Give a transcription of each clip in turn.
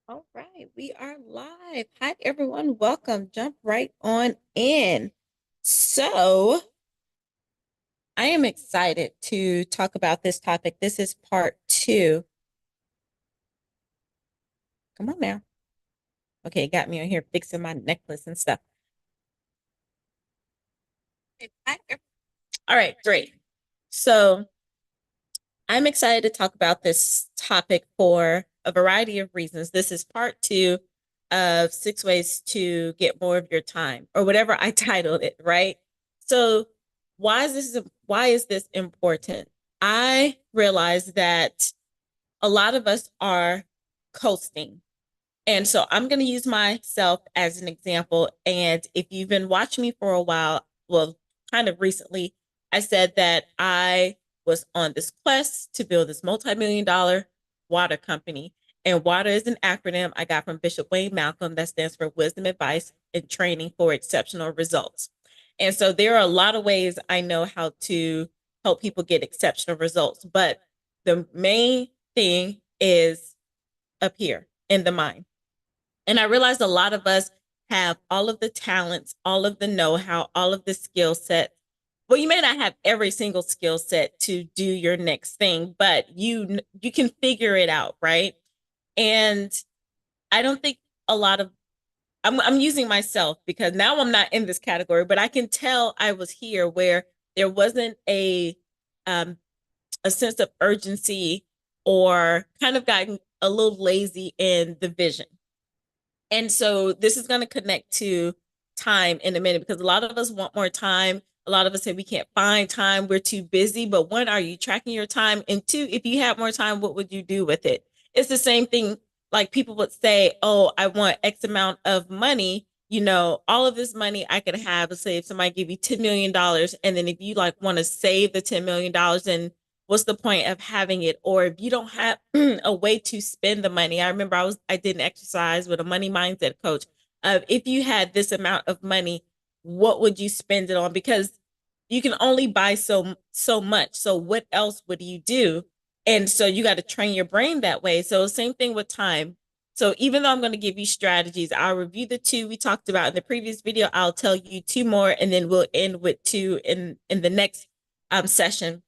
All right, we are live. Hi, everyone. Welcome. Jump right on in. So, I am excited to talk about this topic. This is part two. Come on now. Okay, got me on here fixing my necklace and stuff. All right, great. So, I'm excited to talk about this topic for a variety of reasons. This is part two of 6 ways to get more of your time, or whatever I titled it, right? So, why is this important? I realize that a lot of us are coasting. And so I'm going to use myself as an example. And if you've been watching me for a while, well, kind of recently, I said that I was on this quest to build this multi-million dollar water company. And water is an acronym I got from Bishop Wayne Malcolm that stands for Wisdom, Advice, and Training for Exceptional Results. And so there are a lot of ways I know how to help people get exceptional results. But the main thing is up here in the mind. And I realized a lot of us have all of the talents, all of the know how, all of the skill set. Well, you may not have every single skill set to do your next thing, but you can figure it out, right? And I don't think a lot of I'm using myself because now I'm not in this category, but I can tell I was here where there wasn't um, a sense of urgency or kind of gotten a little lazy in the vision. And so this is going to connect to time in a minute because a lot of us want more time. A lot of us say we can't find time. We're too busy. But one, are you tracking your time? And two, if you had more time, what would you do with it? It's the same thing. Like people would say, oh, I want X amount of money. All of this money I could have, let's say if somebody give you $10 million, and then if you like want to save the $10 million, and what's the point of having it? Or if you don't have a way to spend the money. I remember I did an exercise with a money mindset coach of if you had this amount of money, what would you spend it on? Because you can only buy so much. So what else would you do? And so you got to train your brain that way. So same thing with time. So even though I'm going to give you strategies, I'll review the two we talked about in the previous video. I'll tell you two more, and then we'll end with two in the next session.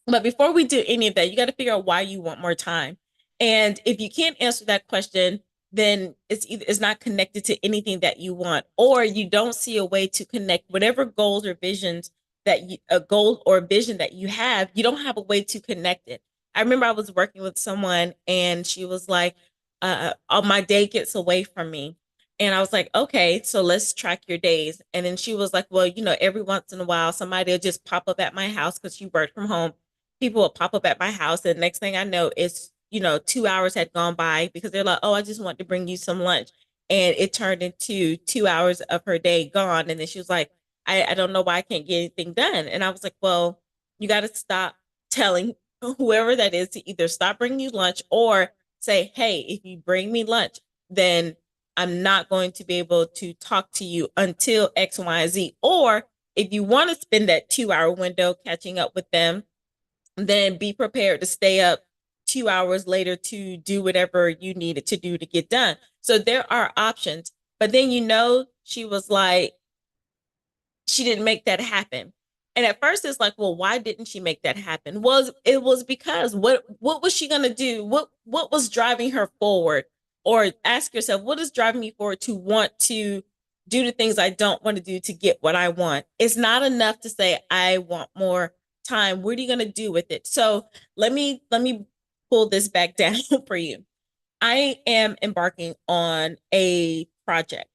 But before we do any of that, you got to figure out why you want more time. And if you can't answer that question, then it's not connected to anything that you want, or you don't see a way to connect whatever goals or visions a goal or vision that you have. You don't have a way to connect it. I remember I was working with someone, and she was like, "Oh, my day gets away from me." And I was like, okay, so let's track your days. And then she was like, well, every once in a while, somebody will just pop up at my house because she worked from home. People will pop up at my house, and the next thing I know is 2 hours had gone by because they're like, oh, I just want to bring you some lunch, and it turned into 2 hours of her day gone. And then she was like, I don't know why I can't get anything done. And I was like, well, you got to stop telling whoever that is to either stop bringing you lunch or say, hey, if you bring me lunch, then I'm not going to be able to talk to you until X, Y, and Z. Or if you want to spend that 2 hour window catching up with them, then be prepared to stay up 2 hours later to do whatever you needed to do to get done. So there are options. But then, she was like, she didn't make that happen. And at first it's like, well, why didn't she make that happen? It was because what was she gonna do? What was driving her forward? Or ask yourself, what is driving me forward to want to do the things I don't want to do to get what I want? It's not enough to say I want more time. What are you gonna do with it? So let me pull this back down for you. I am embarking on a project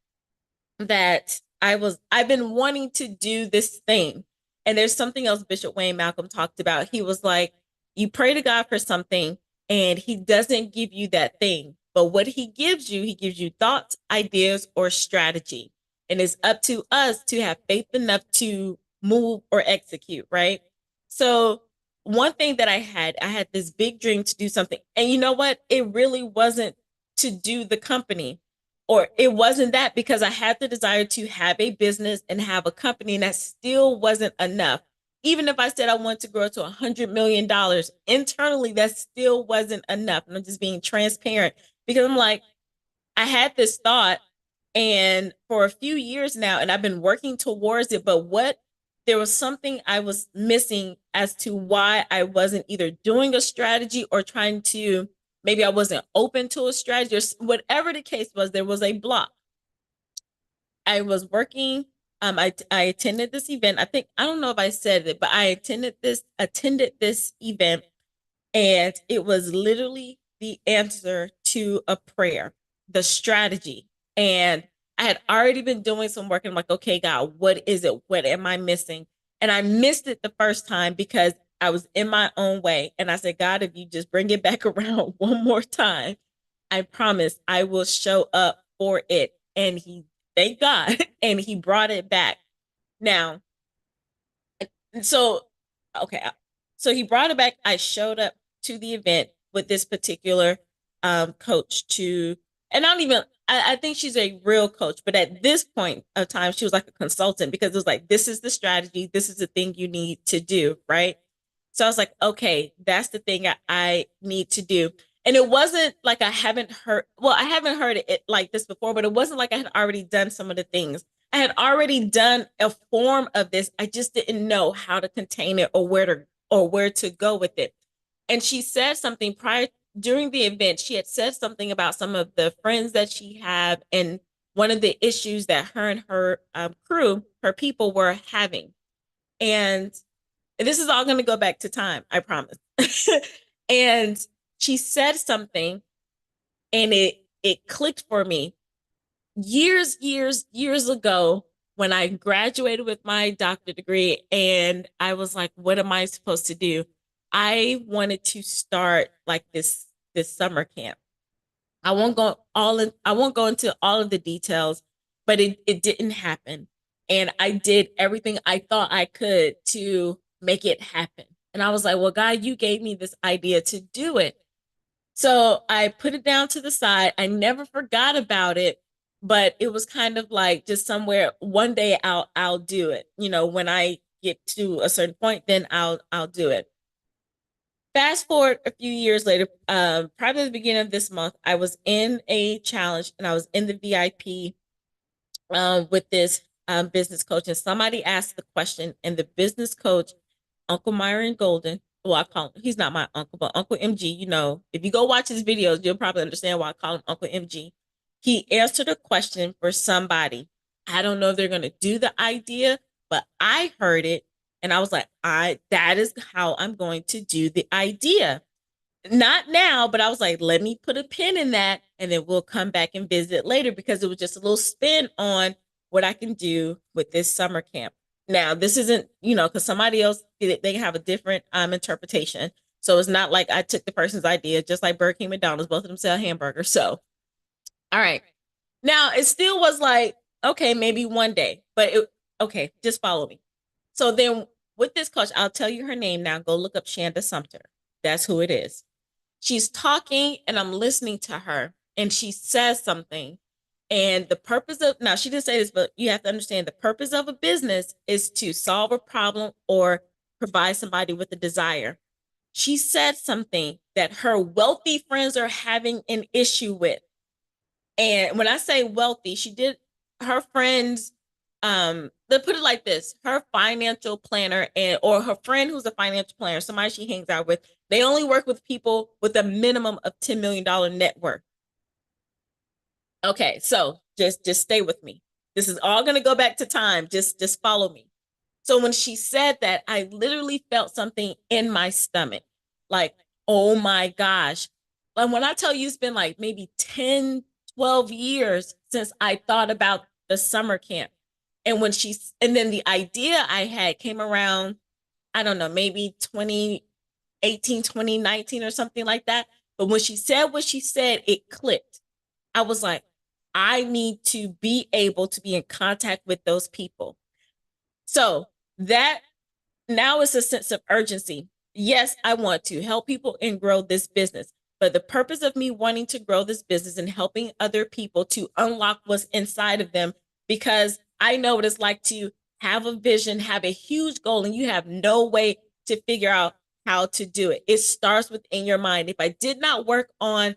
that I've been wanting to do this thing. And there's something else Bishop Wayne Malcolm talked about. He was like, you pray to God for something and he doesn't give you that thing. But what he gives you thoughts, ideas, or strategy. And it's up to us to have faith enough to move or execute, right? So one thing that I had this big dream to do something. And you know what? It really wasn't to do the company, or it wasn't that, because I had the desire to have a business and have a company, and that still wasn't enough. Even if I said I wanted to grow to $100 million internally, that still wasn't enough. And I'm just being transparent because I'm like, I had this thought and for a few years now, and I've been working towards it, but there was something I was missing as to why I wasn't either doing a strategy or trying to, maybe I wasn't open to a strategy or whatever the case was, there was a block. I was working. I attended this event. I don't know if I said it, but I attended this event, and it was literally the answer to a prayer, the strategy. And I had already been doing some work, and I'm like, okay, God, what is it? What am I missing? And I missed it the first time because I was in my own way. And I said, God, if you just bring it back around one more time, I promise I will show up for it. And thank God, and he brought it back. Now, so, okay, so he brought it back. I showed up to the event with this particular coach and I don't even, I think she's a real coach, but at this point of time, she was like a consultant because it was like, this is the strategy, this is the thing you need to do, right? So I was like, okay, that's the thing I need to do. And it wasn't like I haven't heard it like this before, but it wasn't like I had already done some of the things. I had already done a form of this. I just didn't know how to contain it or where to go with it. And she said something during the event. She had said something about some of the friends that she had and one of the issues that her and her crew, her people were having. And this is all going to go back to time, I promise. And she said something and it clicked for me years ago when I graduated with my doctorate degree, and I was like, what am I supposed to do? I wanted to start like this summer camp. I won't go into all of the details, but it didn't happen. And I did everything I thought I could to make it happen. And I was like, well, God, you gave me this idea to do it. So I put it down to the side. I never forgot about it, but it was kind of like just somewhere one day I'll do it. You know, when I get to a certain point, then I'll do it. Fast forward a few years later, probably the beginning of this month, I was in a challenge and I was in the VIP with this business coach, and somebody asked the question, and the business coach, Uncle Myron Golden, well, I call him, he's not my uncle, but Uncle MG, you know, if you go watch his videos, you'll probably understand why I call him Uncle MG. He answered a question for somebody. I don't know if they're going to do the idea, but I heard it and I was like, that is how I'm going to do the idea. Not now, but I was like, let me put a pin in that and then we'll come back and visit later because it was just a little spin on what I can do with this summer camp. Now, this isn't, you know, because somebody else, they have a different interpretation. So it's not like I took the person's idea, just like Burger King, McDonald's, both of them sell hamburgers. So, all right. Now, it still was like, okay, maybe one day, okay, just follow me. So then with this coach, I'll tell you her name now. Go look up Shanda Sumter. That's who it is. She's talking and I'm listening to her and she says something. And the purpose of, now she didn't say this, but you have to understand the purpose of a business is to solve a problem or provide somebody with a desire. She said something that her wealthy friends are having an issue with. And when I say wealthy, her friends, let's put it like this, her financial planner or her friend who's a financial planner, somebody she hangs out with, they only work with people with a minimum of $10 million net worth. Okay, so just stay with me. This is all going to go back to time. Just follow me. So when she said that, I literally felt something in my stomach. Like, oh my gosh. And when I tell you it's been like maybe 10, 12 years since I thought about the summer camp. And then the idea I had came around, I don't know, maybe 2018, 2019 or something like that. But when she said what she said, it clicked. I was like, I need to be able to be in contact with those people. So that now is a sense of urgency. Yes, I want to help people and grow this business. But the purpose of me wanting to grow this business and helping other people to unlock what's inside of them, because I know what it's like to have a vision, have a huge goal, and you have no way to figure out how to do it. It starts within your mind. If I did not work on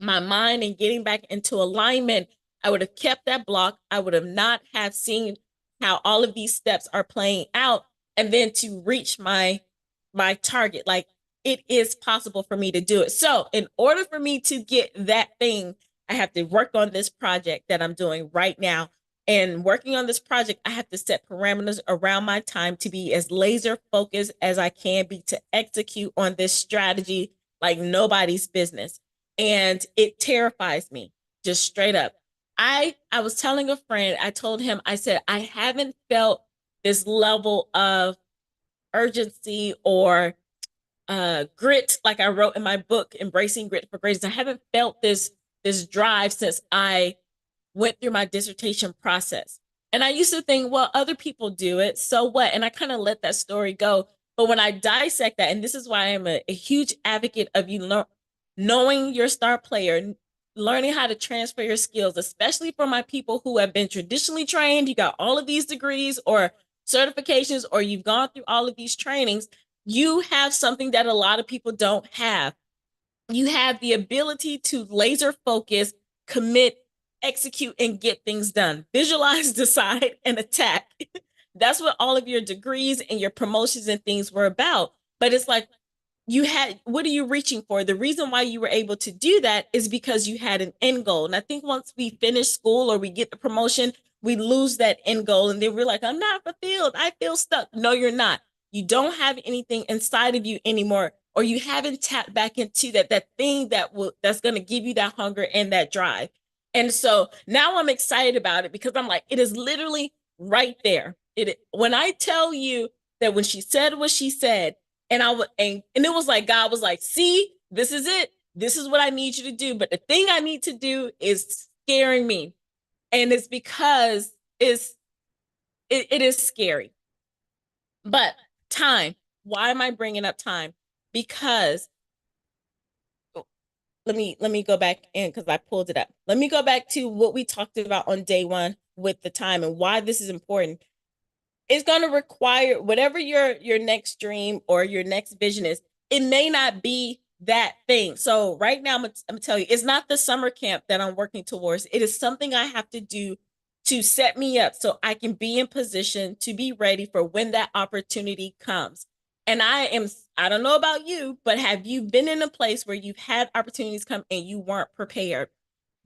my mind and getting back into alignment, I would have kept that block. I would have not have seen how all of these steps are playing out, and then to reach my target. Like, it is possible for me to do it. So in order for me to get that thing, I have to work on this project that I'm doing right now. And working on this project, I have to set parameters around my time to be as laser focused as I can be to execute on this strategy like nobody's business. And it terrifies me, just straight up. I was telling a friend, I told him, I said, I haven't felt this level of urgency or grit, like I wrote in my book, Embracing Grit for Greatness. I haven't felt this drive since I went through my dissertation process. And I used to think, well, other people do it, so what? And I kind of let that story go. But when I dissect that, and this is why I'm a huge advocate of knowing your star player, learning how to transfer your skills, especially for my people who have been traditionally trained. You got all of these degrees or certifications, or you've gone through all of these trainings. You have something that a lot of people don't have. You have the ability to laser focus, commit, execute, and get things done. Visualize, decide, and attack. That's what all of your degrees and your promotions and things were about. But it's like, what are you reaching for? The reason why you were able to do that is because you had an end goal. And I think once we finish school or we get the promotion, we lose that end goal. And then we're like, I'm not fulfilled. I feel stuck. No, you're not. You don't have anything inside of you anymore, or you haven't tapped back into that thing that's going to give you that hunger and that drive. And so now I'm excited about it because I'm like, it is literally right there. When I tell you that when she said what she said, and and it was like God was like, see, this is it. This is what I need you to do. But the thing I need to do is scaring me. And it's because it is scary. But time. Why am I bringing up time? Because let me go back in because I pulled it up. Let me go back to what we talked about on day one with the time and why this is important. It's going to require whatever your next dream or your next vision is. It may not be that thing. So right now, I'm gonna tell you, it's not the summer camp that I'm working towards. It is something I have to do to set me up so I can be in position to be ready for when that opportunity comes. And I don't know about you, but have you been in a place where you've had opportunities come and you weren't prepared?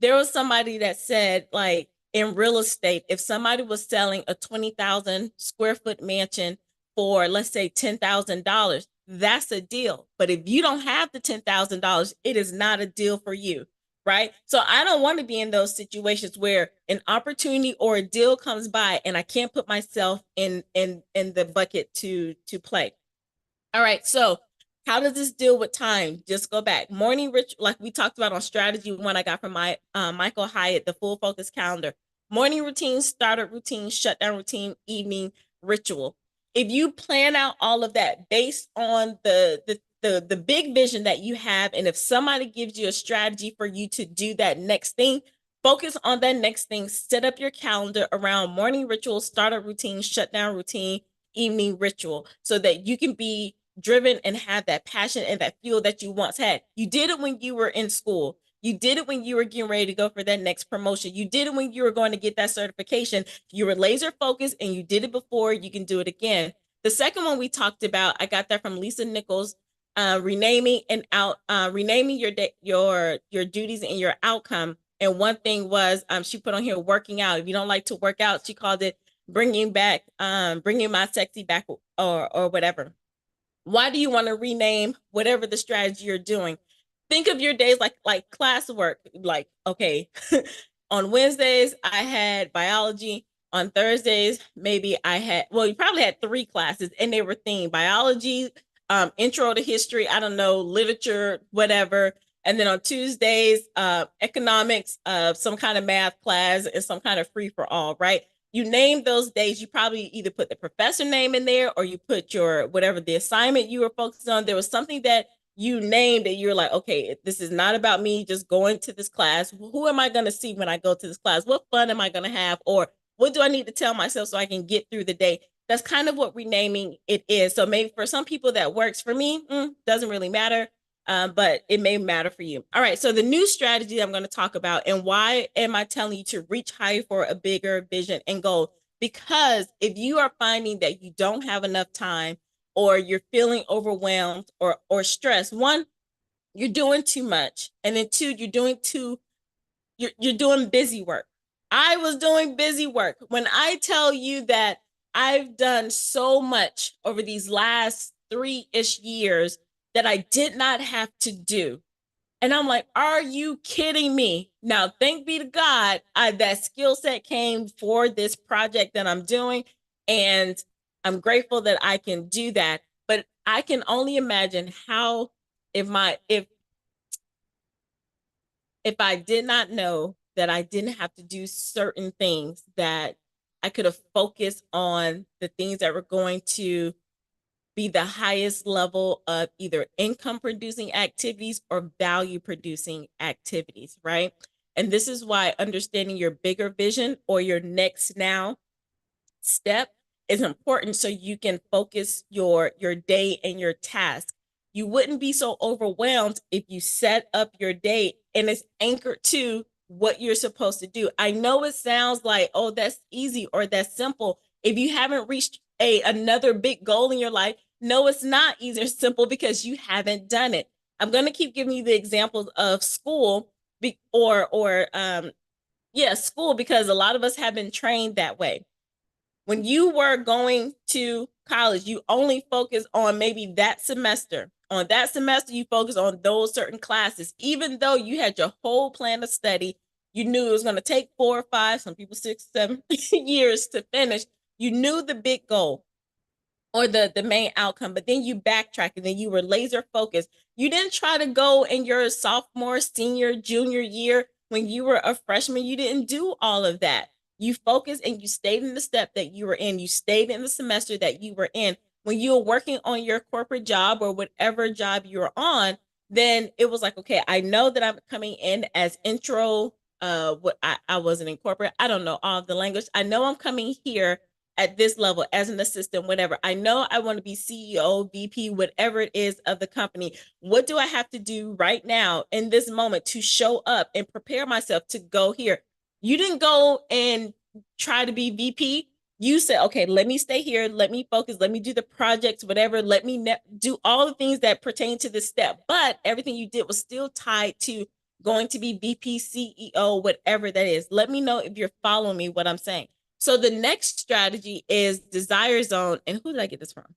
There was somebody that said, like, in real estate, if somebody was selling a 20,000 square foot mansion for, let's say, $10,000, that's a deal. But if you don't have the $10,000, it is not a deal for you. Right. So I don't want to be in those situations where an opportunity or a deal comes by and I can't put myself in the bucket to play. All right. So how does this deal with time? Just go back. Morning ritual, like we talked about on strategy one I got from my Michael Hyatt, the full focus calendar. Morning routine, startup routine, shutdown routine, evening ritual. If you plan out all of that based on the big vision that you have, and if somebody gives you a strategy for you to do that next thing, focus on that next thing. Set up your calendar around morning ritual, startup routine, shutdown routine, evening ritual, so that you can be driven and have that passion and that fuel that you once had. You did it when you were in school. You did it when you were getting ready to go for that next promotion. You did it when you were going to get that certification. You were laser focused and you did it before. You can do it again. The second one we talked about, I got that from Lisa Nichols, renaming your duties and your outcome. And one thing was, she put on here working out. If you don't like to work out, she called it bringing my sexy back, or whatever. Why do you want to rename whatever the strategy you're doing? Think of your days like classwork. Like, okay, on Wednesdays I had biology. On Thursdays, maybe you probably had three classes and they were themed: biology, intro to history, I don't know, literature, whatever. And then on Tuesdays, economics, some kind of math class, and some kind of free for all, right? You name those days. You probably either put the professor name in there or you put your whatever the assignment you were focused on. There was something that you named that you're like, okay, this is not about me just going to this class. Who am I going to see when I go to this class? What fun am I going to have? Or what do I need to tell myself so I can get through the day? That's kind of what renaming it is. So maybe for some people that works. For me, doesn't really matter. but it may matter for you. All right, so the new strategy I'm going to talk about, and why am I telling you to reach higher for a bigger vision and goal? Because if you are finding that you don't have enough time, or you're feeling overwhelmed or stressed, one, you're doing too much, and then two, you're doing busy work. I was doing busy work. When I tell you that I've done so much over these last 3-ish years that I did not have to do. And I'm like, are you kidding me? Now, thank be to God, that skill set came for this project that I'm doing. And I'm grateful that I can do that. But I can only imagine how, if I did not know that I didn't have to do certain things, that I could have focused on the things that were going to be the highest level of either income producing activities or value producing activities, right? And this is why understanding your bigger vision or your next now step is important, so you can focus your day and your task. You wouldn't be so overwhelmed if you set up your day and it's anchored to what you're supposed to do. I know it sounds like, oh, that's easy or that's simple. If you haven't reached another big goal in your life, no, it's not easy or simple because you haven't done it. I'm going to keep giving you the examples of school school, because a lot of us have been trained that way. When you were going to college, you only focus on maybe that semester. On that semester, you focus on those certain classes. Even though you had your whole plan of study, you knew it was going to take 4 or 5, some people 6, 7 years to finish. You knew the big goal or the main outcome, but then you backtrack and then you were laser focused. You didn't try to go in your sophomore, senior, junior year when you were a freshman. You didn't do all of that. You focused and you stayed in the step that you were in. You stayed in the semester that you were in. When you were working on your corporate job or whatever job you were on, then it was like, okay, I know that I'm coming in as intro. I wasn't in corporate. I don't know all of the language. I know I'm coming here at this level as an assistant, whatever. I know I want to be CEO, VP, whatever it is of the company. What do I have to do right now in this moment to show up and prepare myself to go here? You didn't go and try to be VP. You said, okay, let me stay here. Let me focus. Let me do the projects, whatever. Let me do all the things that pertain to this step. But everything you did was still tied to going to be VP, CEO, whatever that is. Let me know if you're following me what I'm saying. So the next strategy is desire zone. And who did I get this from?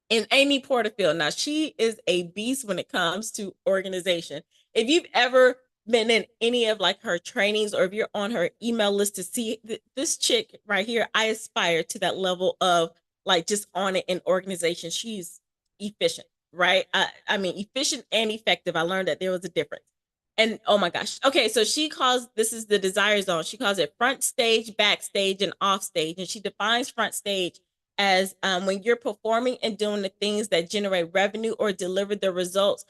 And Amy Porterfield. Now, she is a beast when it comes to organization. If you've ever been in any of like her trainings, or if you're on her email list to see this chick right here, I aspire to that level of like just on it in organization. She's efficient, right? I mean, efficient and effective. I learned that there was a difference. And oh my gosh. Okay, so this is the desire zone. She calls it front stage, backstage, and off stage. And she defines front stage as when you're performing and doing the things that generate revenue or deliver the results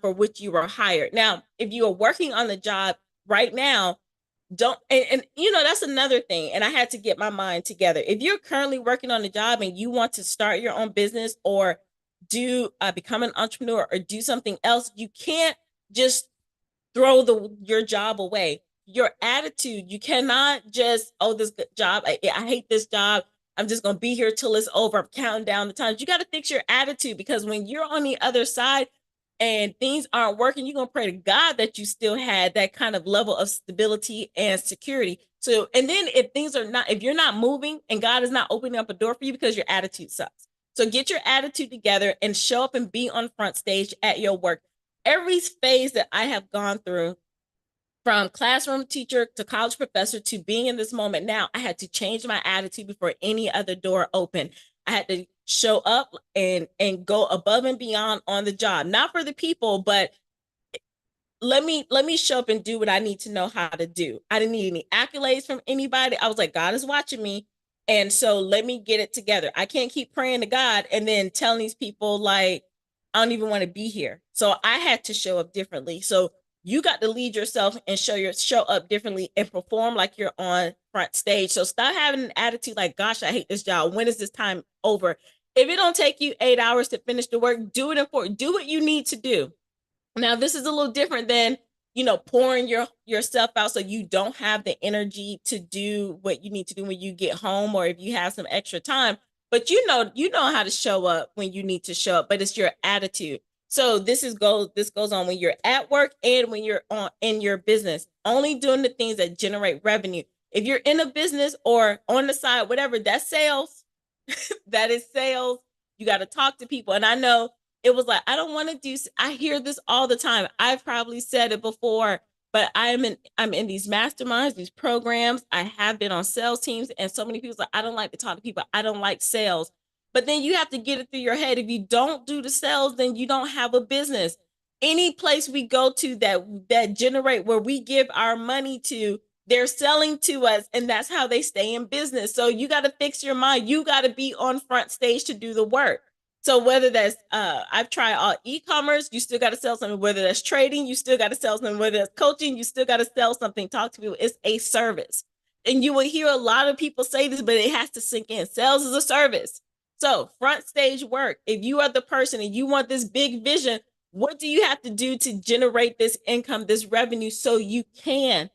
for which you were hired. Now, if you are working on the job right now, don't, and you know, that's another thing. And I had to get my mind together. If you're currently working on a job and you want to start your own business or become an entrepreneur or do something else, you can't just throw your job away. Your attitude, you cannot just, oh, this job, I hate this job. I'm just going to be here till it's over. I'm counting down the times. You got to fix your attitude, because when you're on the other side and things aren't working, you're going to pray to God that you still had that kind of level of stability and security. So, and then if you're not moving and God is not opening up a door for you because your attitude sucks. So get your attitude together and show up and be on front stage at your work. Every phase that I have gone through, from classroom teacher to college professor to being in this moment now, I had to change my attitude before any other door opened. I had to show up and go above and beyond on the job, not for the people, but let me show up and do what I need to know how to do. I didn't need any accolades from anybody. I was like, God is watching me. And so let me get it together. I can't keep praying to God and then telling these people like, I don't even want to be here. So I had to show up differently. So you got to lead yourself and show up differently and perform like you're on front stage. So stop having an attitude like, gosh, I hate this job. When is this time over? If it don't take you 8 hours to finish the work, do it do what you need to do. Now, this is a little different than, pouring yourself out so you don't have the energy to do what you need to do when you get home, or if you have some extra time. But you know how to show up when you need to show up, but it's your attitude. So this goes on when you're at work and when you're on in your business. Only doing the things that generate revenue. If you're in a business or on the side, whatever, that's sales. That is sales. You got to talk to people. And I know it was like, I don't want to do, I hear this all the time. I've probably said it before, but I'm in these masterminds, these programs. I have been on sales teams, and so many people say, I don't like to talk to people. I don't like sales. But then you have to get it through your head. If you don't do the sales, then you don't have a business. Any place we go to that generate where we give our money to, they're selling to us, and that's how they stay in business. So you got to fix your mind. You got to be on front stage to do the work. So whether that's I've tried all e-commerce, you still got to sell something. Whether that's trading, you still got to sell something. Whether that's coaching, you still got to sell something. Talk to people. It's a service. And you will hear a lot of people say this, but it has to sink in. Sales is a service. So front stage work. If you are the person and you want this big vision, what do you have to do to generate this income, this revenue, so you can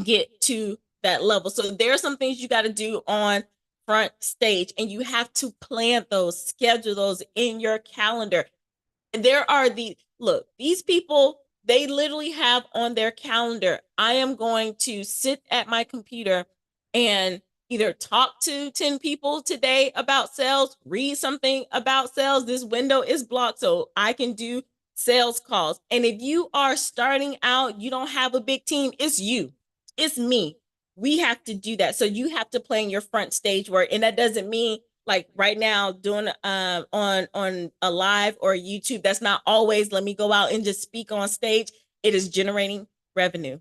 get to that level? So there are some things you got to do on front stage, and you have to plan those, schedule those in your calendar. There are these people, they literally have on their calendar, I am going to sit at my computer and either talk to 10 people today about sales, read something about sales. This window is blocked so I can do sales calls. And if you are starting out, you don't have a big team, it's you, it's me. We have to do that. So you have to plan your front stage work. And that doesn't mean like right now doing on a live or YouTube. That's not always let me go out and just speak on stage. It is generating revenue.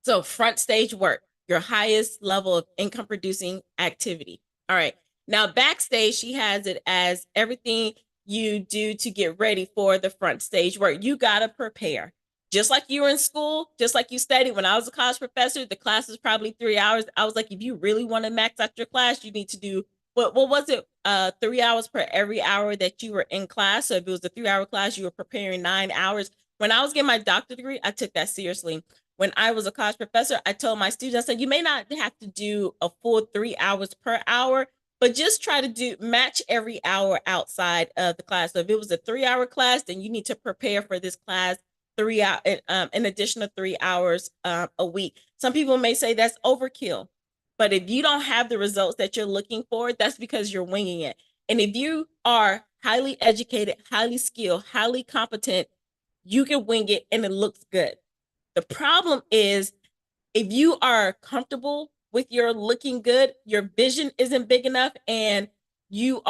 So front stage work, your highest level of income producing activity. All right. Now backstage, she has it as everything you do to get ready for the front stage work. You got to prepare. Just like you were in school, just like you studied. When I was a college professor, the class was probably 3 hours. I was like, if you really want to max out your class, you need to do what was it? 3 hours per every hour that you were in class. So if it was a 3 hour class, you were preparing 9 hours. When I was getting my doctorate degree, I took that seriously. When I was a college professor, I told my students, I said, you may not have to do a full 3 hours per hour, but just try to match every hour outside of the class. So if it was a 3 hour class, then you need to prepare for this class 3 hours, an additional 3 hours a week. Some people may say that's overkill, but if you don't have the results that you're looking for, that's because you're winging it. And if you are highly educated, highly skilled, highly competent, you can wing it and it looks good. The problem is if you are comfortable with your looking good, your vision isn't big enough, and your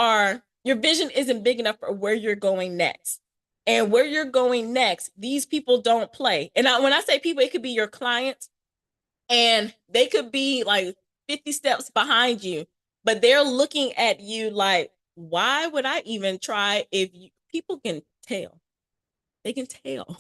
vision isn't big enough for where you're going next. And where you're going next, these people don't play. And when I say people, it could be your clients, and they could be like 50 steps behind you, but they're looking at you like, why would I even try if people can tell? They can tell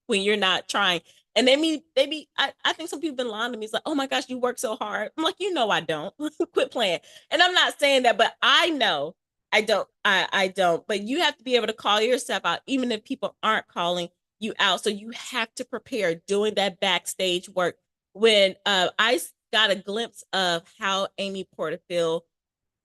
when you're not trying. And I think some people have been lying to me. It's like, oh my gosh, you work so hard. I'm like, I don't. Quit playing. And I'm not saying that, but I know I don't. I don't. But you have to be able to call yourself out, even if people aren't calling you out. So you have to prepare doing that backstage work. When I got a glimpse of how Amy Porterfield,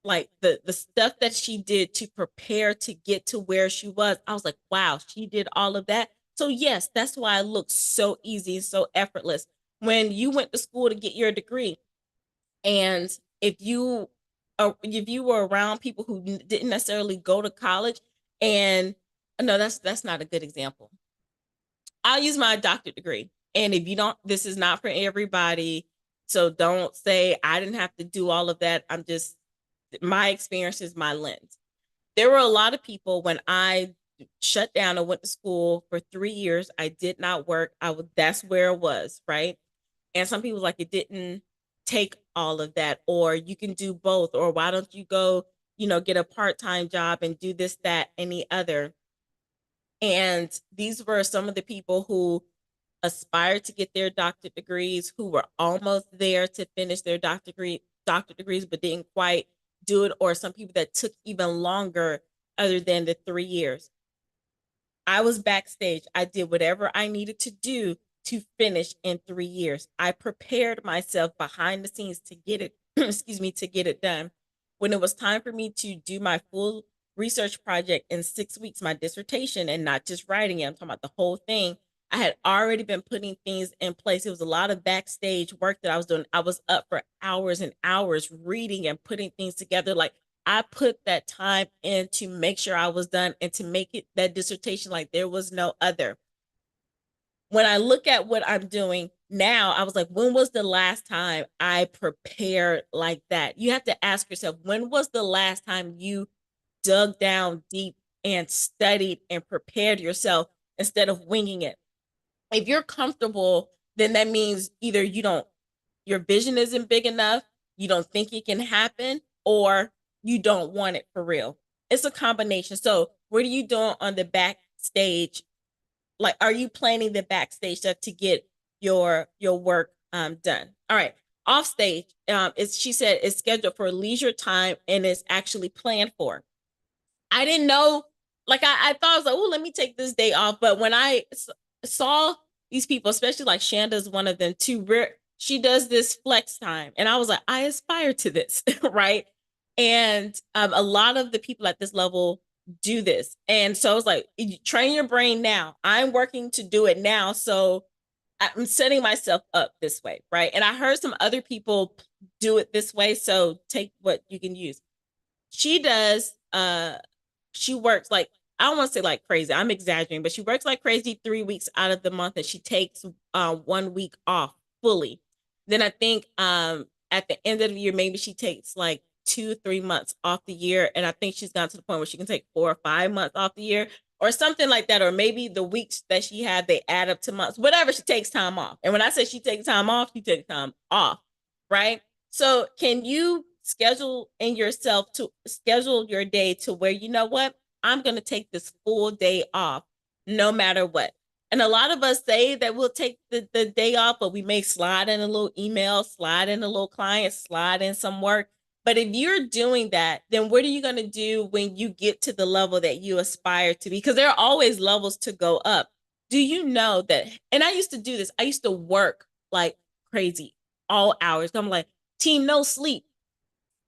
like the stuff that she did to prepare to get to where she was, I was like, wow, she did all of that. So yes, that's why it looks so easy and so effortless. When you went to school to get your degree, and if you were around people who didn't necessarily go to college, and no, that's not a good example. I'll use my doctorate degree. And if you don't, this is not for everybody. So don't say I didn't have to do all of that. My experience is my lens. There were a lot of people when I shut down and went to school for 3 years. I did not work. That's where it was, right? And some people like it didn't take all of that, or you can do both, or why don't you go, get a part-time job and do this, that, and the other. And these were some of the people who aspired to get their doctorate degrees, who were almost there to finish their doctorate degrees, but didn't quite do it, or some people that took even longer other than the 3 years. I was backstage. I did whatever I needed to do to finish in 3 years. I prepared myself behind the scenes to get it, excuse me, to get it done. When it was time for me to do my full research project in 6 weeks, my dissertation, and not just writing it, I'm talking about the whole thing. I had already been putting things in place. It was a lot of backstage work that I was doing. I was up for hours and hours reading and putting things together. Like, I put that time in to make sure I was done and to make it that dissertation like there was no other. When I look at what I'm doing now, I was like, when was the last time I prepared like that? You have to ask yourself, when was the last time you dug down deep and studied and prepared yourself instead of winging it? If you're comfortable, then that means either your vision isn't big enough, you don't think it can happen, or you don't want it for real. It's a combination. So, what are you doing on the backstage? Like, are you planning the backstage stuff to get your work done? All right. Off stage, is she said it's scheduled for leisure time and it's actually planned for. I didn't know. Like, I thought I was like, oh, let me take this day off. But when I saw these people, especially like Shanda's one of them too, she does this flex time, and I was like, I aspire to this, right? And a lot of the people at this level do this, and so I was like, train your brain now. I'm working to do it now, so I'm setting myself up this way, right? And I heard some other people do it this way, so take what you can use. She does she works like, I don't want to say like crazy, I'm exaggerating, but she works like crazy 3 weeks out of the month, and she takes 1 week off fully. Then I think at the end of the year, maybe she takes like 2 3 months off the year, and I think she's gotten to the point where she can take 4 or 5 months off the year or something like that, or maybe the weeks that she had, they add up to months, whatever. She takes time off, and when I say she takes time off, she takes time off, right? So can you schedule in yourself to schedule your day to where, you know what, I'm going to take this full day off no matter what. And a lot of us say that we'll take the day off, but we may slide in a little email, slide in a little client, slide in some work. But if you're doing that, then what are you going to do when you get to the level that you aspire to be? Because there are always levels to go up. Do you know that? And I used to do this. I used to work like crazy all hours. I'm like, team, no sleep.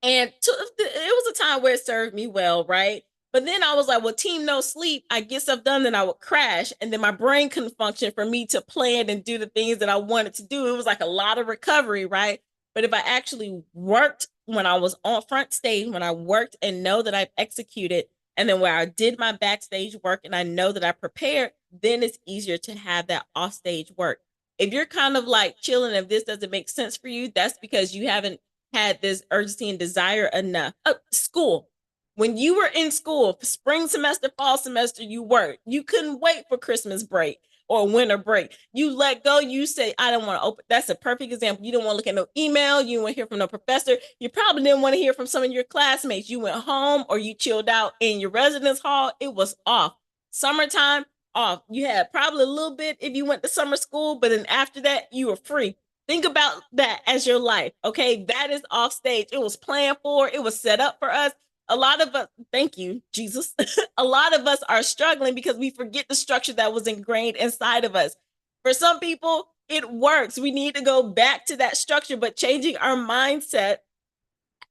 And it was a time where it served me well, right? But then I was like, well, team, no sleep. I get stuff done, then I would crash. And then my brain couldn't function for me to plan and do the things that I wanted to do. It was like a lot of recovery, right? But if I actually worked when I was on front stage, when I worked and know that I've executed, and then where I did my backstage work and I know that I prepared, then it's easier to have that off stage work. If you're kind of like chilling, if this doesn't make sense for you, that's because you haven't had this urgency and desire enough. School. When you were in school, spring semester, fall semester, you worked. You couldn't wait for Christmas break or winter break. You let go. You say, I don't want to open. That's a perfect example. You don't want to look at no email. You didn't want to hear from no professor. You probably didn't want to hear from some of your classmates. You went home or you chilled out in your residence hall. It was off. Summertime, off. You had probably a little bit if you went to summer school, but then after that, you were free. Think about that as your life. Okay. That is off stage. It was planned for, it was set up for us. A lot of us, thank you, Jesus. A lot of us are struggling because we forget the structure that was ingrained inside of us. For some people, it works. We need to go back to that structure, but changing our mindset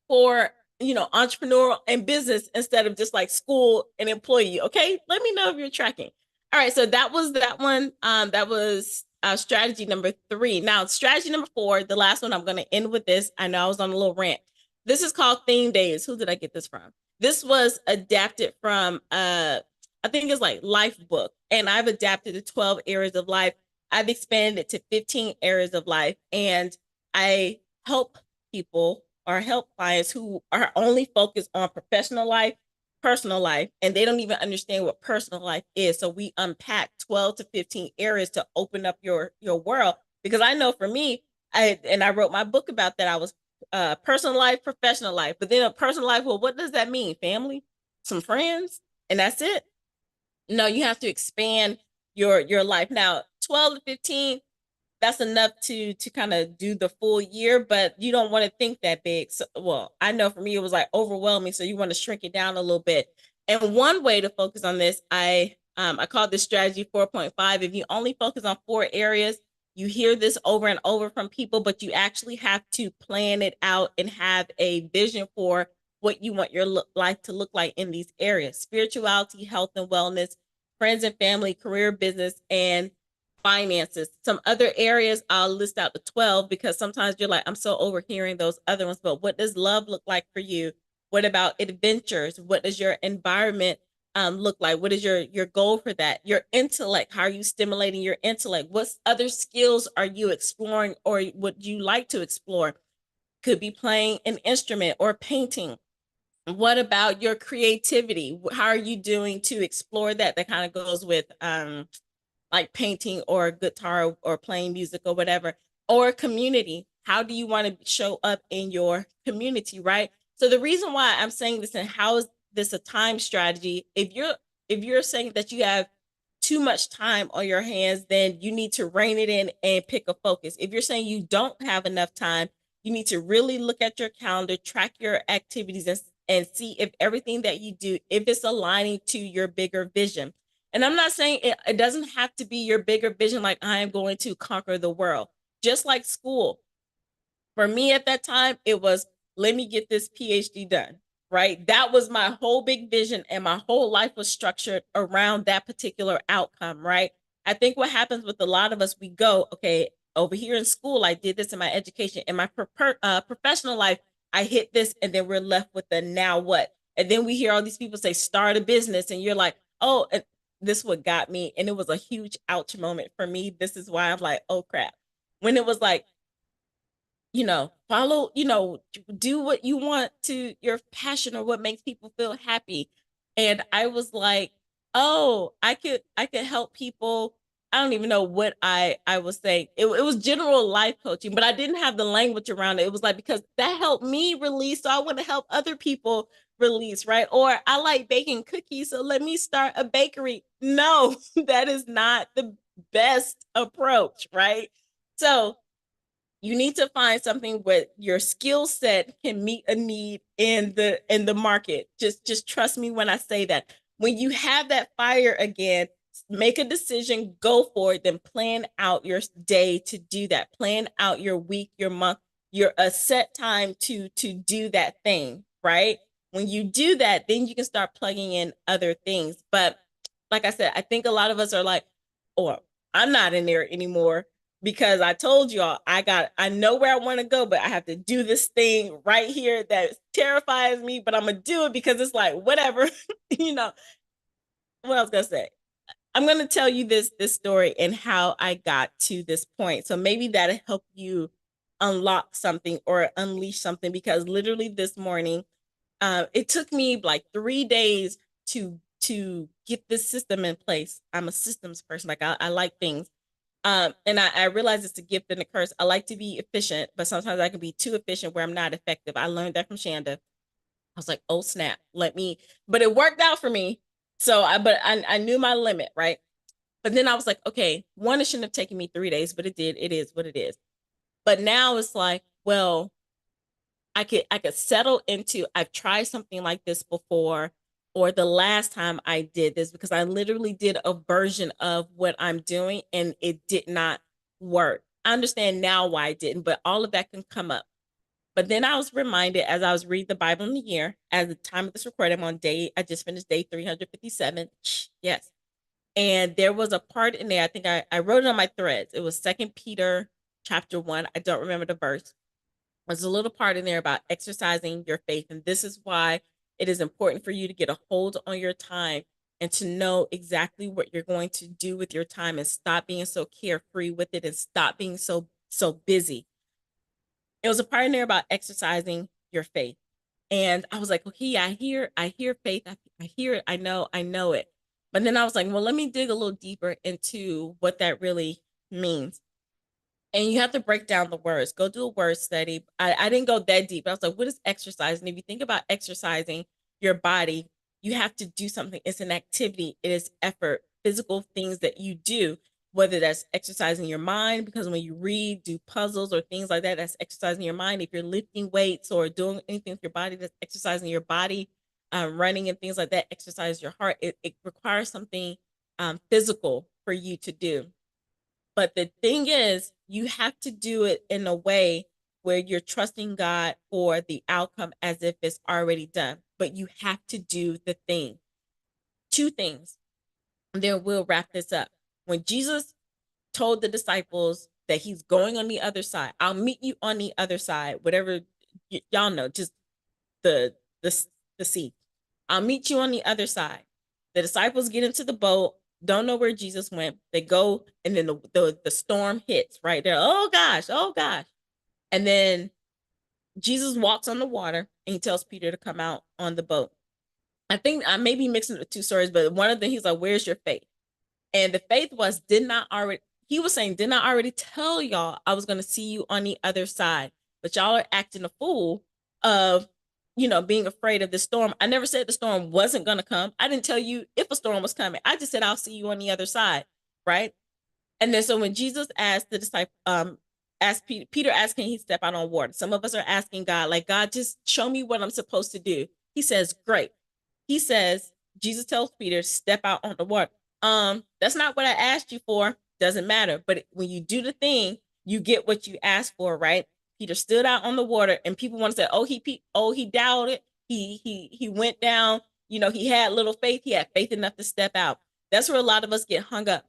for, entrepreneurial and business instead of just like school and employee. Okay. Let me know if you're tracking. All right. So that was that one. That was strategy number 3. Now, strategy number 4, the last one, I'm going to end with this. I know I was on a little rant. This is called Theme Days. Who did I get this from? This was adapted from, I think it's like Life Book. And I've adapted to 12 areas of life. I've expanded it to 15 areas of life. And I help people or help clients who are only focused on professional life, personal life, and they don't even understand what personal life is. So we unpack 12 to 15 areas to open up your world. Because I know for me, I wrote my book about that. I was personal life, professional life, but then a personal life. Well, what does that mean? Family, some friends, and that's it. No, you have to expand your life. Now, 12 to 15, that's enough to kind of do the full year, but you don't want to think that big. So, well, I know for me, it was like overwhelming. So you want to shrink it down a little bit. And one way to focus on this, I I call this strategy 4.5. If you only focus on 4 areas, you hear this over and over from people, but you actually have to plan it out and have a vision for what you want your life to look like in these areas: spirituality, health and wellness, friends and family, career, business, and finances. Some other areas I'll list out the 12 because sometimes you're like, I'm so overhearing those other ones. But what does love look like for you? What about adventures? What does your environment look like? What is your goal for that? Your intellect, how are you stimulating your intellect? What other skills are you exploring or would you like to explore? Could be playing an instrument or painting. What about your creativity? How are you doing to explore that? That kind of goes with like painting or guitar or playing music or whatever. Or community. How do you want to show up in your community, right? So the reason why I'm saying this and how is this a time strategy, if you're saying that you have too much time on your hands, then you need to rein it in and pick a focus. If you're saying you don't have enough time, you need to really look at your calendar, track your activities, and see if everything that you do, if it's aligning to your bigger vision. And I'm not saying it doesn't have to be your bigger vision, like I am going to conquer the world. Just like school, for me at that time, it was, let me get this PhD done, right? That was my whole big vision, and my whole life was structured around that particular outcome, right? I think what happens with a lot of us, we go, okay, over here in school, I did this in my education. In my professional life, I hit this, and then we're left with the now what? And then we hear all these people say, start a business, and you're like, oh, and this is what got me. And it was a huge ouch moment for me. This is why I'm like, oh crap. When it was like, follow, do what you want to your passion or what makes people feel happy. And I was like, oh, I could help people. I don't even know what I was saying. It was general life coaching, but I didn't have the language around it. It was like, because that helped me release, so I want to help other people release, right? Or I like baking cookies, so let me start a bakery. No, that is not the best approach, right? So you need to find something where your skill set can meet a need in the market. Just trust me when I say that. When you have that fire again, make a decision, go for it, then plan out your day to do that. Plan out your week, your month, your a set time to do that thing, right? When you do that, then you can start plugging in other things. But like I said, I think a lot of us are like, oh, I'm not in there anymore because I told y'all I know where I want to go, but I have to do this thing right here that terrifies me, but I'm gonna do it because it's like whatever, you know. What I was gonna say. I'm gonna tell you this story and how I got to this point. So maybe that'll help you unlock something or unleash something because literally this morning, it took me like 3 days to get this system in place. I'm a systems person, like I like things. And I realize it's a gift and a curse. I like to be efficient, but sometimes I can be too efficient where I'm not effective. I learned that from Shanda. I was like, oh snap, but it worked out for me. So I knew my limit, right? But then I was like, okay, one, it shouldn't have taken me 3 days, but it did. It is what it is. But now it's like, well, I could settle into, I've tried something like this before, or the last time I did this, because I literally did a version of what I'm doing and it did not work. I understand now why I didn't, but all of that can come up. But then I was reminded as I was reading the Bible in the year, at the time of this recording, I just finished day 357. Yes. And there was a part in there, I think I wrote it on my threads. It was Second Peter chapter 1. I don't remember the verse. There's a little part in there about exercising your faith. And this is why it is important for you to get a hold on your time and to know exactly what you're going to do with your time and stop being so carefree with it and stop being so busy. It was a part in there about exercising your faith. And I was like, okay, yeah, I hear faith. I hear it. I know it. But then I was like, well, let me dig a little deeper into what that really means. And you have to break down the words. Go do a word study. I didn't go that deep. I was like, what is exercise? And if you think about exercising your body, you have to do something. It's an activity, it is effort, physical things that you do, whether that's exercising your mind, because when you read, do puzzles or things like that, that's exercising your mind. If you're lifting weights or doing anything with your body, that's exercising your body, running and things like that, exercise your heart. It requires something physical for you to do. But the thing is, you have to do it in a way where you're trusting God for the outcome as if it's already done. But you have to do the thing. Two things. And then we'll wrap this up. When Jesus told the disciples that he's going on the other side, I'll meet you on the other side, whatever y'all know, just the the the sea. I'll meet you on the other side. The disciples get into the boat, don't know where Jesus went. They go, and then the storm hits right there. Oh gosh, oh gosh. And then Jesus walks on the water and he tells Peter to come out on the boat. I think I may be mixing the two stories, but one of them, he's like, where's your faith? And the faith was, he was saying, didn't I already tell y'all I was going to see you on the other side? But y'all are acting a fool of, being afraid of the storm. I never said the storm wasn't going to come. I didn't tell you if a storm was coming. I just said, I'll see you on the other side. Right. And then so when Jesus asked the disciple, asked Peter asked, can he step out on water? Some of us are asking God, like, God, just show me what I'm supposed to do. He says, great. He says, Jesus tells Peter, step out on the water. That's not what I asked you for. Doesn't matter. But when you do the thing, you get what you asked for, right? Peter stood out on the water, and people want to say, he doubted. He went down. He had little faith. He had faith enough to step out. That's where a lot of us get hung up.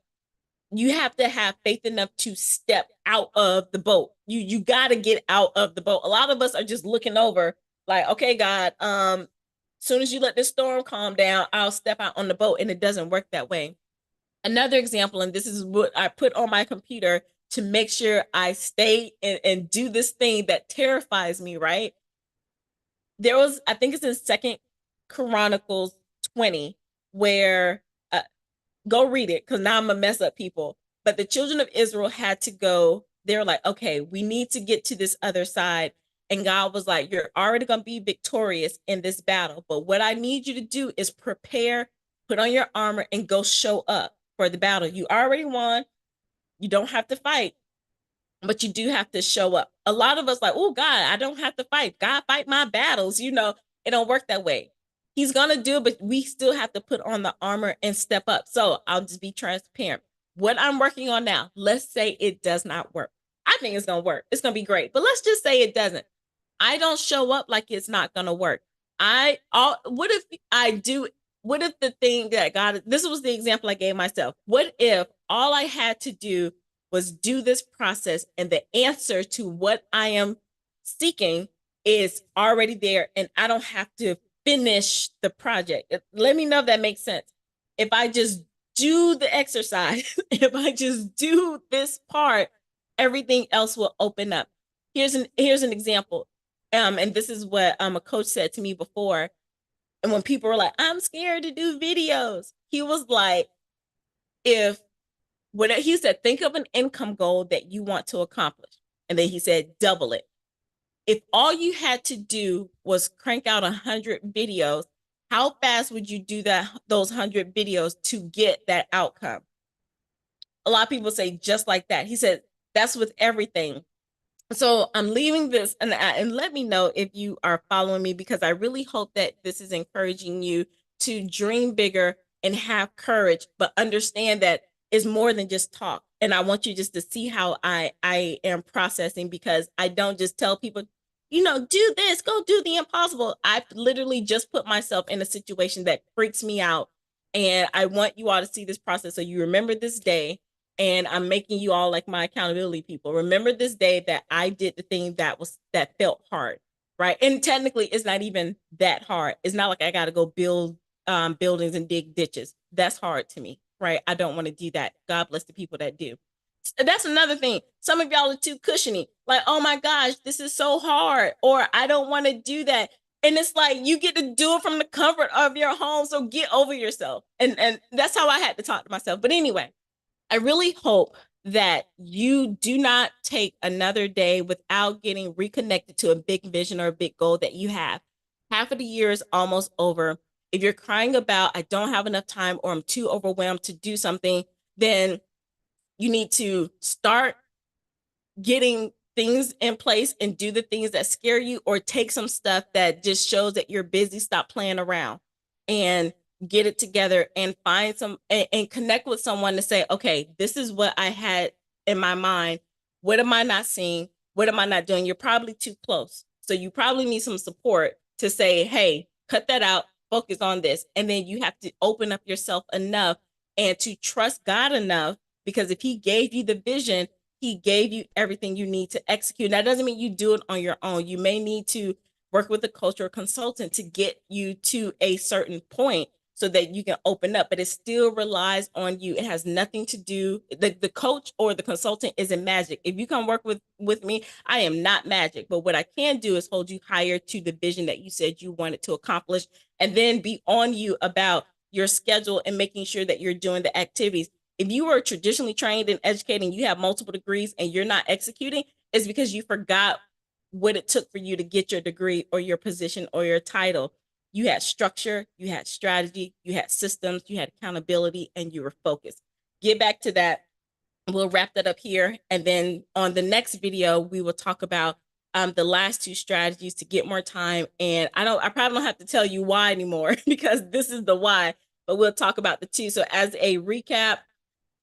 You have to have faith enough to step out of the boat. You got to get out of the boat. A lot of us are just looking over, like, okay, God, soon as you let this storm calm down, I'll step out on the boat. And it doesn't work that way. Another example, and this is what I put on my computer to make sure I stay and do this thing that terrifies me, right? There was, I think it's in Second Chronicles 20, where go read it, because now I'm gonna mess up people. But the children of Israel had to go, they're like, okay, we need to get to this other side. And God was like, you're already gonna be victorious in this battle. But what I need you to do is prepare, put on your armor, and go show up for the battle. You already won. You don't have to fight, but you do have to show up. A lot of us like, oh God, I don't have to fight. God fight my battles. It don't work that way. He's gonna do it, but we still have to put on the armor and step up. So I'll just be transparent. What I'm working on now, let's say it does not work. I think it's gonna work. It's gonna be great. But let's just say it doesn't. I don't show up like it's not gonna work. What if I do? What if the thing that God, this was the example I gave myself. What if all I had to do was do this process, and the answer to what I am seeking is already there, and I don't have to finish the project? Let me know if that makes sense. If I just do the exercise, if I just do this part, everything else will open up. Here's an example. And this is what a coach said to me before. And when people were like, I'm scared to do videos, he was like, he said, think of an income goal that you want to accomplish. And then he said, double it. If all you had to do was crank out 100 videos, how fast would you do those 100 videos to get that outcome? A lot of people say just like that. He said, that's with everything. So I'm leaving this, and let me know if you are following me, because I really hope that this is encouraging you to dream bigger and have courage, but understand that it's more than just talk. And I want you just to see how I am processing, because I don't just tell people, do this, go do the impossible. I've literally just put myself in a situation that freaks me out. And I want you all to see this process so you remember this day. And I'm making you all like my accountability people. Remember this day that I did the thing that felt hard, right? And technically, it's not even that hard. It's not like I got to go build buildings and dig ditches. That's hard to me, right? I don't want to do that. God bless the people that do. That's another thing. Some of y'all are too cushiony. Like, oh my gosh, this is so hard. Or I don't want to do that. And it's like, you get to do it from the comfort of your home. So get over yourself. And that's how I had to talk to myself. But anyway, I really hope that you do not take another day without getting reconnected to a big vision or a big goal that you have. Half of the year is almost over. If you're crying about, I don't have enough time, or I'm too overwhelmed to do something, then you need to start getting things in place and do the things that scare you, or take some stuff that just shows that you're busy. Stop playing around and get it together and find and connect with someone to say, okay, this is what I had in my mind. What am I not seeing? What am I not doing? You're probably too close. So you probably need some support to say, hey, cut that out, focus on this. And then you have to open up yourself enough and to trust God enough, because if he gave you the vision, he gave you everything you need to execute. That doesn't mean you do it on your own. You may need to work with a cultural consultant to get you to a certain point so that you can open up, but it still relies on you. It has nothing to do, the coach or the consultant isn't magic. If you come work with me, I am not magic, but what I can do is hold you higher to the vision that you said you wanted to accomplish, and then be on you about your schedule and making sure that you're doing the activities. If you were traditionally trained and educated, you have multiple degrees and you're not executing, it's because you forgot what it took for you to get your degree or your position or your title. You had structure, you had strategy, you had systems, you had accountability, and you were focused. Get back to that. We'll wrap that up here. And then on the next video, we will talk about the last two strategies to get more time. And I probably don't have to tell you why anymore because this is the why, but we'll talk about the two. So as a recap,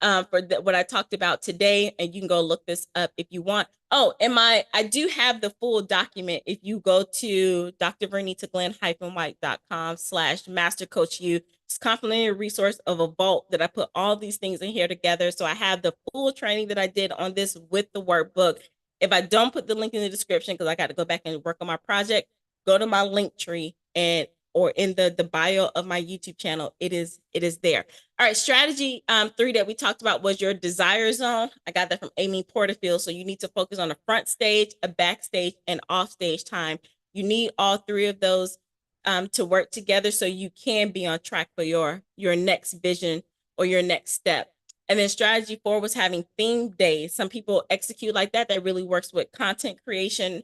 for what I talked about today, and you can go look this up if you want. Oh, and I do have the full document. If you go to drvernita-white.com/mastercoachu, it's a complimentary resource of a vault that I put all these things in here together. So I have the full training that I did on this with the workbook. If I don't put the link in the description, because I got to go back and work on my project, go to my link tree and or in the bio of my YouTube channel. It is there. All right, strategy 3 that we talked about was your desire zone. I got that from Amy Porterfield. So you need to focus on a front stage, a backstage, and off stage time. You need all three of those to work together so you can be on track for your next vision or your next step. And then strategy 4 was having theme days. Some people execute like that. That really works with content creation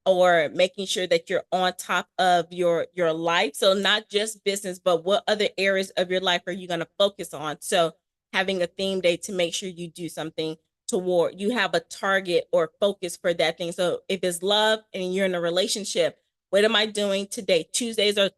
or making sure that you're on top of your life. So not just business, but what other areas of your life are you going to focus on? So having a theme day to make sure you do something toward, you have a target or focus for that thing. So if it's love and you're in a relationship, what am I doing today? Tuesdays are,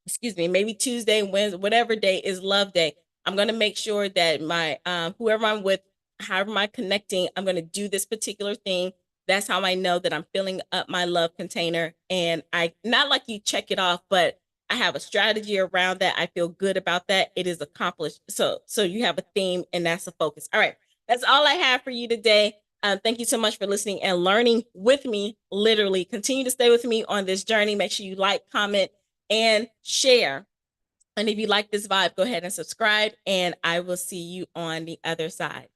excuse me, maybe Tuesday, Wednesday, whatever day is love day. I'm going to make sure that my, whoever I'm with, however am I connecting, I'm going to do this particular thing. That's how I know that I'm filling up my love container. And I, not like you check it off, but I have a strategy around that. I feel good about that. It is accomplished. So you have a theme and that's a focus. All right. That's all I have for you today. Thank you so much for listening and learning with me. Literally continue to stay with me on this journey. Make sure you like, comment, and share. And if you like this vibe, go ahead and subscribe, and I will see you on the other side.